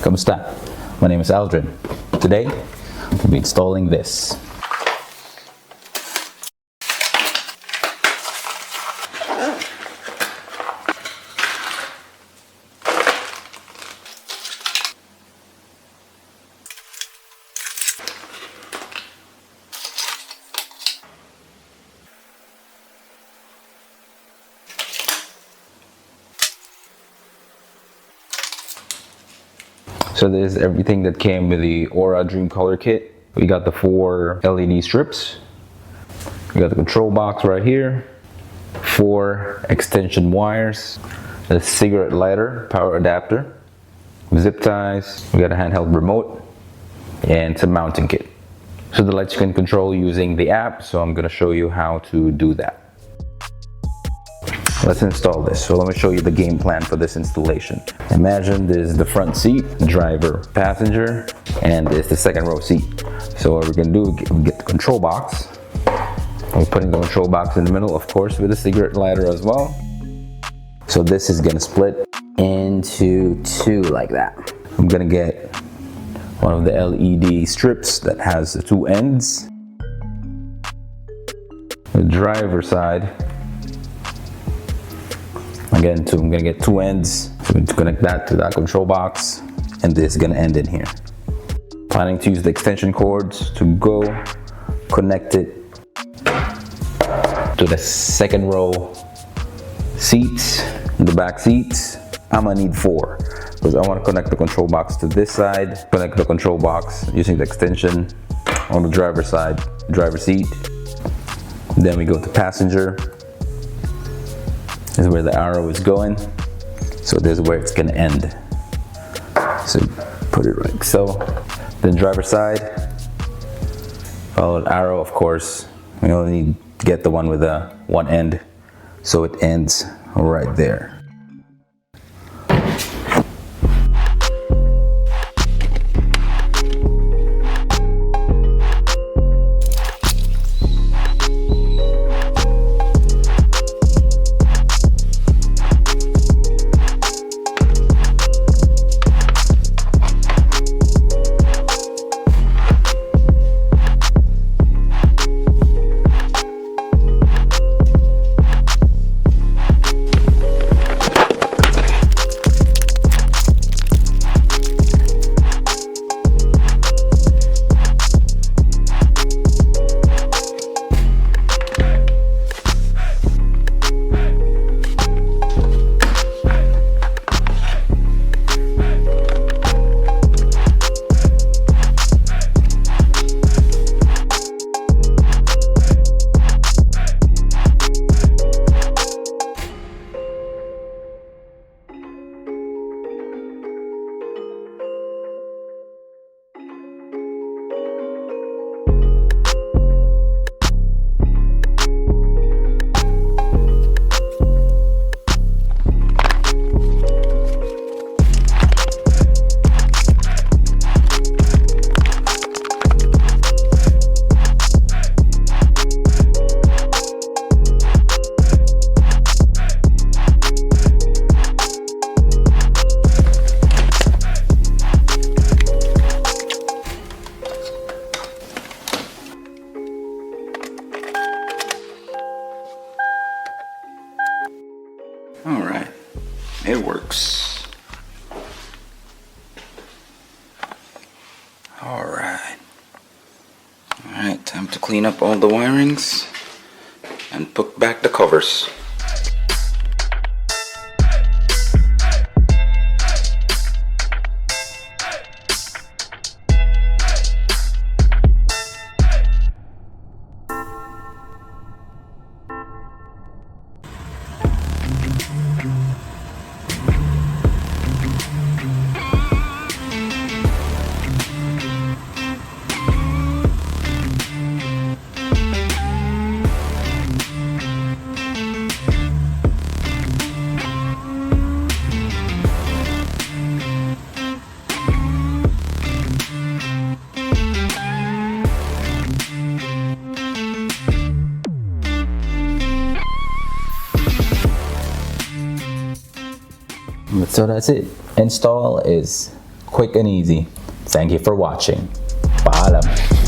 Kamusta? My name is Aldrin. Today, we'll be installing this. So this is everything that came with the Aura DreamColor kit. We got the 4 LED strips. We got the control box right here. 4 extension wires. A cigarette lighter, power adapter. Zip ties. We got a handheld remote. And some mounting kit. So the lights you can control using the app. So I'm going to show you how to do that. Let's install this. So let me show you the game plan for this installation. Imagine this is the front seat, driver, passenger, and this is the second row seat. So what we're gonna do, we get the control box. We're putting the control box in the middle, of course, with a cigarette lighter as well. So this is gonna split into 2 like that. I'm gonna get one of the LED strips that has the 2 ends. The driver side. Again, I'm gonna get 2 ends. So I'm going to connect that to that control box, and this is gonna end in here. Planning to use the extension cords to go connect it to the second row seats, the back seats. I'm gonna need 4 because I want to connect the control box to this side, connect the control box using the extension on the driver side, driver seat. Then we go to passenger. This is where the arrow is going. So this is where it's gonna end. So put it like so. Then driver side, follow the arrow, of course. We only need to get the one with the 1 end. So it ends right there. All right, it works. All right, time to clean up all the wirings and put back the covers. So that's it. Install is quick and easy. Thank you for watching. Paalam.